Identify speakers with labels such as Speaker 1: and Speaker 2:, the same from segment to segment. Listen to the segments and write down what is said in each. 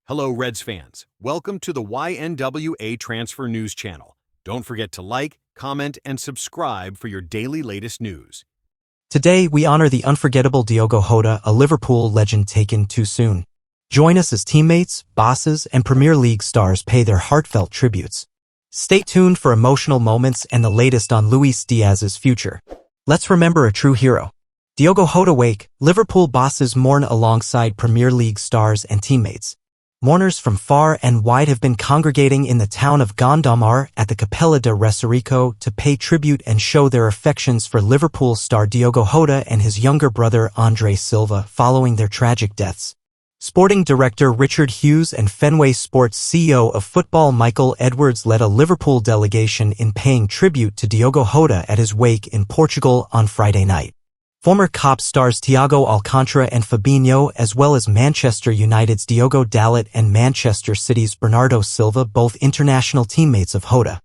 Speaker 1: Hello, Reds fans. Welcome to the YNWA Transfer News Channel. Don't forget to like, comment, and subscribe for your daily latest news.
Speaker 2: Today, we honor the unforgettable Diogo Jota, a Liverpool legend taken too soon. Join us as teammates, bosses, and Premier League stars pay their heartfelt tributes. Stay tuned for emotional moments and the latest on Luis Diaz's future. Let's remember a true hero. Diogo Jota wake, Liverpool bosses mourn alongside Premier League stars and teammates. Mourners from far and wide have been congregating in the town of Gondomar at the Capella de Resarico to pay tribute and show their affections for Liverpool star Diogo Jota and his younger brother Andre Silva following their tragic deaths. Sporting director Richard Hughes and Fenway Sports CEO of football Michael Edwards led a Liverpool delegation in paying tribute to Diogo Jota at his wake in Portugal on Friday night. Former COP stars Thiago Alcantara and Fabinho, as well as Manchester United's Diogo Dalot and Manchester City's Bernardo Silva, both international teammates of Jota,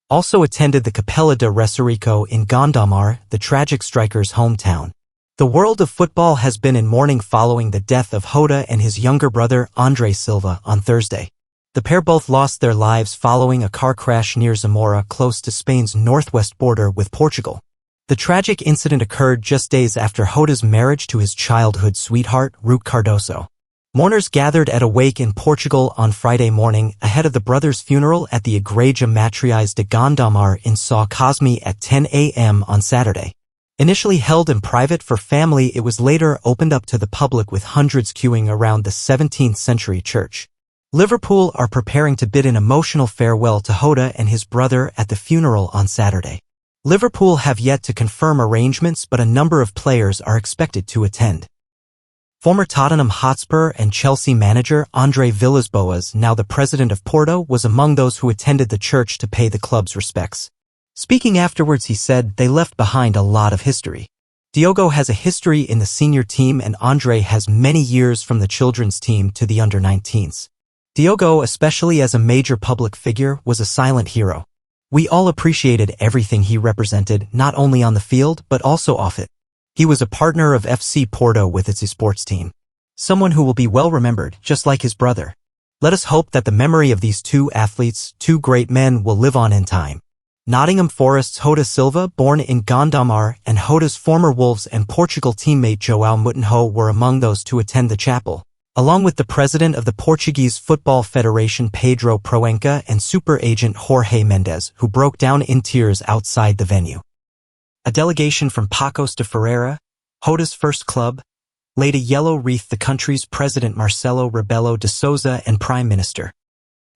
Speaker 2: also attended the Capella de Resarico in Gondomar, the tragic striker's hometown. The world of football has been in mourning following the death of Jota and his younger brother Andre Silva on Thursday. The pair both lost their lives following a car crash near Zamora, close to Spain's northwest border with Portugal. The tragic incident occurred just days after Jota's marriage to his childhood sweetheart, Ruth Cardoso. Mourners gathered at a wake in Portugal on Friday morning ahead of the brothers' funeral at the Igreja Matriz de Gondomar in São Cosme at 10 a.m. on Saturday. Initially held in private for family, it was later opened up to the public with hundreds queuing around the 17th-century church. Liverpool are preparing to bid an emotional farewell to Jota and his brother at the funeral on Saturday. Liverpool have yet to confirm arrangements, but a number of players are expected to attend. Former Tottenham Hotspur and Chelsea manager Andre Villas-Boas, now the president of Porto, was among those who attended the church to pay the club's respects. Speaking afterwards, he said, "They left behind a lot of history. Diogo has a history in the senior team and Andre has many years from the children's team to the under-19s. Diogo, especially as a major public figure, was a silent hero. We all appreciated everything he represented, not only on the field, but also off it. He was a partner of FC Porto with its esports team. Someone who will be well remembered, just like his brother. Let us hope that the memory of these two athletes, two great men, will live on in time." Nottingham Forest's Jota Silva, born in Gondomar, and Jota's former Wolves and Portugal teammate João Moutinho were among those to attend the chapel, along with the president of the Portuguese Football Federation Pedro Proença and super agent Jorge Mendes, who broke down in tears outside the venue. A delegation from Paços de Ferreira, Jota's first club, laid a yellow wreath the country's president Marcelo Rebelo de Sousa and Prime Minister.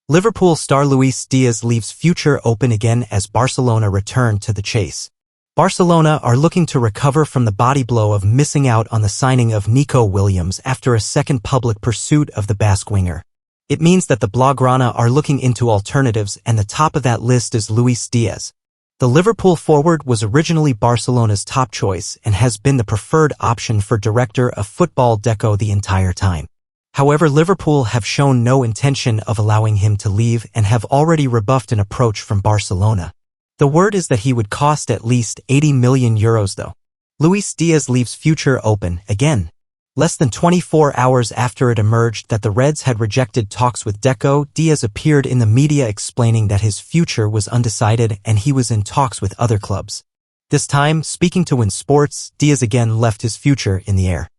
Speaker 2: Liverpool star Luis Diaz leaves future open again as Barcelona return to the chase. Barcelona are looking to recover from the body blow of missing out on the signing of Nico Williams after a second public pursuit of the Basque winger. It means that the Blaugrana are looking into alternatives, and the top of that list is Luis Diaz. The Liverpool forward was originally Barcelona's top choice and has been the preferred option for director of football Deco the entire time. However, Liverpool have shown no intention of allowing him to leave and have already rebuffed an approach from Barcelona. The word is that he would cost at least €80 million though. Luis Diaz leaves future open again. Less than 24 hours after it emerged that the Reds had rejected talks with Deco, Diaz appeared in the media explaining that his future was undecided and he was in talks with other clubs. This time, speaking to Win Sports, Diaz again left his future in the air.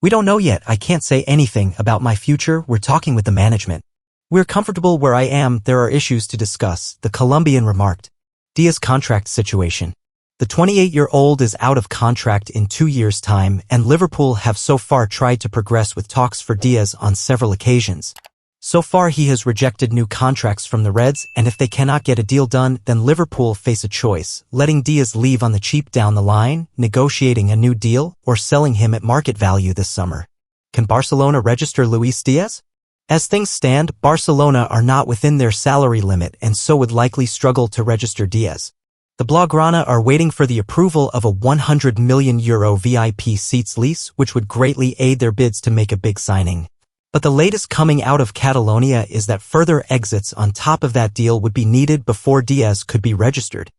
Speaker 2: "We don't know yet. I can't say anything about my future. We're talking with the management. We're comfortable where I am. There are issues to discuss," the Colombian remarked. Diaz contract situation. The 28-year-old is out of contract in 2 years' time, and Liverpool have so far tried to progress with talks for Diaz on several occasions. So far he has rejected new contracts from the Reds, and if they cannot get a deal done, then Liverpool face a choice: letting Diaz leave on the cheap down the line, negotiating a new deal, or selling him at market value this summer. Can Barcelona register Luis Diaz? As things stand, Barcelona are not within their salary limit and so would likely struggle to register Diaz. The Blaugrana are waiting for the approval of a €100 million VIP seats lease, which would greatly aid their bids to make a big signing. But the latest coming out of Catalonia is that further exits on top of that deal would be needed before Diaz could be registered.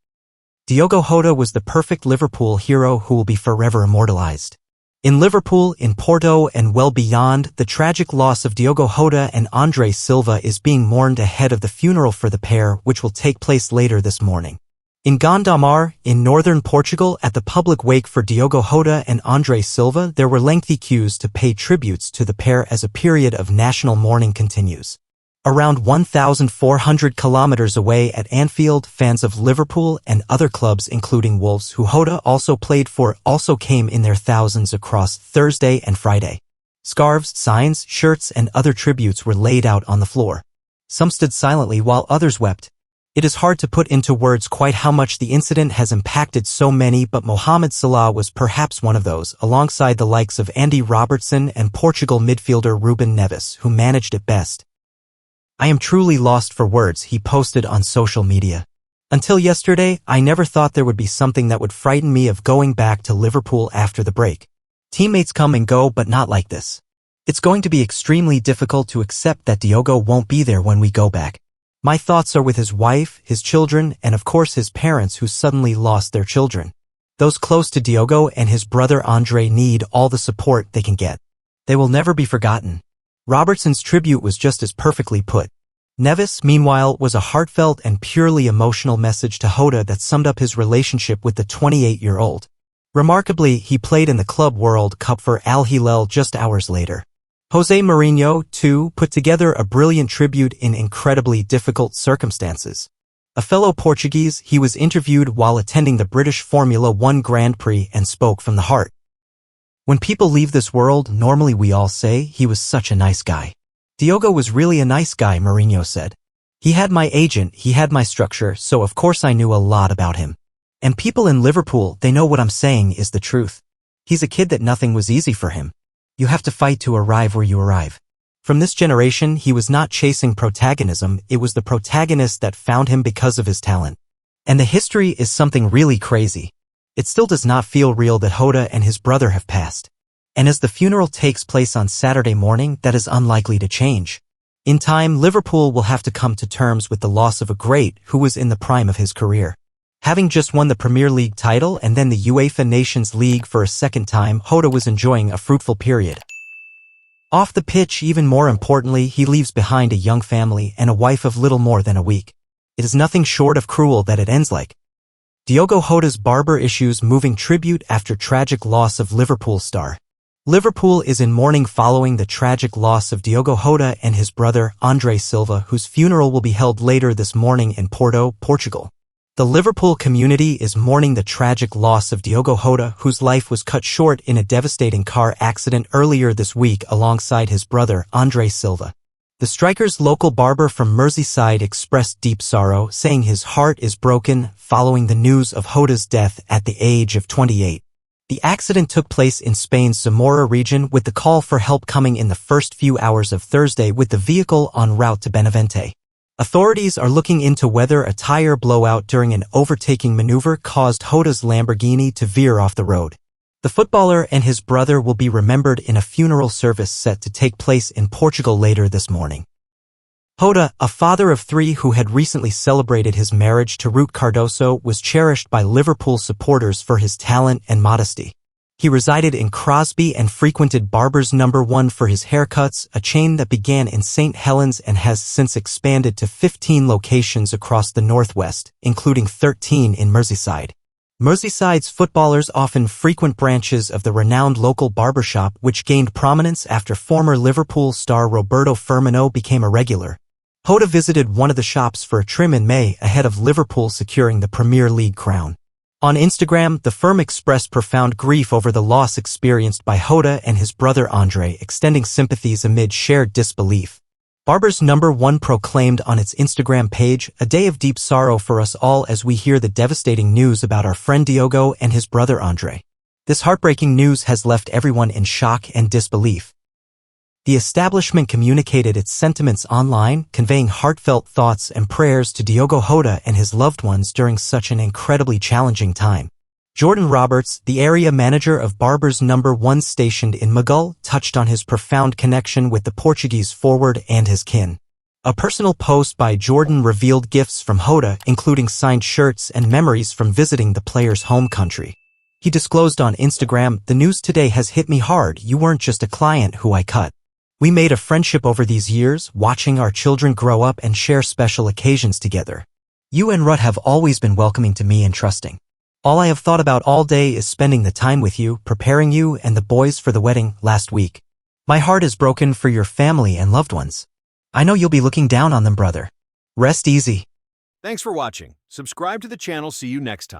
Speaker 2: Diogo Jota was the perfect Liverpool hero who will be forever immortalized. In Liverpool, in Porto, and well beyond, the tragic loss of Diogo Jota and Andre Silva is being mourned ahead of the funeral for the pair, which will take place later this morning. In Gondomar, in northern Portugal, at the public wake for Diogo Jota and Andre Silva, there were lengthy queues to pay tributes to the pair as a period of national mourning continues. Around 1,400 kilometers away at Anfield, fans of Liverpool and other clubs including Wolves, who Jota also played for, also came in their thousands across Thursday and Friday. Scarves, signs, shirts and other tributes were laid out on the floor. Some stood silently while others wept. It is hard to put into words quite how much the incident has impacted so many, but Mohamed Salah was perhaps one of those, alongside the likes of Andy Robertson and Portugal midfielder Ruben Neves, who managed it best. "I am truly lost for words," he posted on social media. "Until yesterday, I never thought there would be something that would frighten me of going back to Liverpool after the break. Teammates come and go, but not like this. It's going to be extremely difficult to accept that Diogo won't be there when we go back. My thoughts are with his wife, his children, and of course his parents who suddenly lost their children. Those close to Diogo and his brother Andre need all the support they can get. They will never be forgotten." Robertson's tribute was just as perfectly put. Neves, meanwhile, was a heartfelt and purely emotional message to Jota that summed up his relationship with the 28-year-old. Remarkably, he played in the Club World Cup for Al Hilal just hours later. Jose Mourinho, too, put together a brilliant tribute in incredibly difficult circumstances. A fellow Portuguese, he was interviewed while attending the British Formula One Grand Prix and spoke from the heart. "When people leave this world, normally we all say, he was such a nice guy. Diogo was really a nice guy," Mourinho said. "He had my agent, he had my structure, so of course I knew a lot about him. And people in Liverpool, they know what I'm saying is the truth. He's a kid that nothing was easy for him. You have to fight to arrive where you arrive. From this generation, he was not chasing protagonism, it was the protagonist that found him because of his talent. And the history is something really crazy. It still does not feel real that Jota and his brother have passed. And as the funeral takes place on Saturday morning, that is unlikely to change. In time, Liverpool will have to come to terms with the loss of a great who was in the prime of his career. Having just won the Premier League title and then the UEFA Nations League for a second time, Jota was enjoying a fruitful period. Off the pitch, even more importantly, he leaves behind a young family and a wife of little more than a week. It is nothing short of cruel that it ends like. Diogo Jota's Barber issues moving tribute after tragic loss of Liverpool star. Liverpool is in mourning following the tragic loss of Diogo Jota and his brother Andre Silva, whose funeral will be held later this morning in Porto, Portugal. The Liverpool community is mourning the tragic loss of Diogo Jota, whose life was cut short in a devastating car accident earlier this week alongside his brother Andre Silva. The striker's local barber from Merseyside expressed deep sorrow, saying his heart is broken following the news of Jota's death at the age of 28. The accident took place in Spain's Zamora region, with the call for help coming in the first few hours of Thursday with the vehicle en route to Benavente. Authorities are looking into whether a tire blowout during an overtaking maneuver caused Jota's Lamborghini to veer off the road. The footballer and his brother will be remembered in a funeral service set to take place in Portugal later this morning. Jota, a father of three who had recently celebrated his marriage to Ruth Cardoso, was cherished by Liverpool supporters for his talent and modesty. He resided in Crosby and frequented Barber's No. 1 for his haircuts, a chain that began in St. Helens and has since expanded to 15 locations across the northwest, including 13 in Merseyside. Merseyside's footballers often frequent branches of the renowned local barbershop, which gained prominence after former Liverpool star Roberto Firmino became a regular. Jota visited one of the shops for a trim in May ahead of Liverpool securing the Premier League crown. On Instagram, the firm expressed profound grief over the loss experienced by Jota and his brother Andre, extending sympathies amid shared disbelief. Barber's No. 1 proclaimed on its Instagram page, "A day of deep sorrow for us all as we hear the devastating news about our friend Diogo and his brother Andre. This heartbreaking news has left everyone in shock and disbelief." The establishment communicated its sentiments online, conveying heartfelt thoughts and prayers to Diogo Jota and his loved ones during such an incredibly challenging time. Jordan Roberts, the area manager of Barber's No. 1 stationed in Magull, touched on his profound connection with the Portuguese forward and his kin. A personal post by Jordan revealed gifts from Jota, including signed shirts and memories from visiting the player's home country. He disclosed on Instagram, "The news today has hit me hard. You weren't just a client who I cut. We made a friendship over these years, watching our children grow up and share special occasions together. You and Rutt have always been welcoming to me and trusting. All I have thought about all day is spending the time with you, preparing you and the boys for the wedding last week. My heart is broken for your family and loved ones. I know you'll be looking down on them, brother. Rest easy."
Speaker 1: Thanks for watching. Subscribe to the channel. See you next time.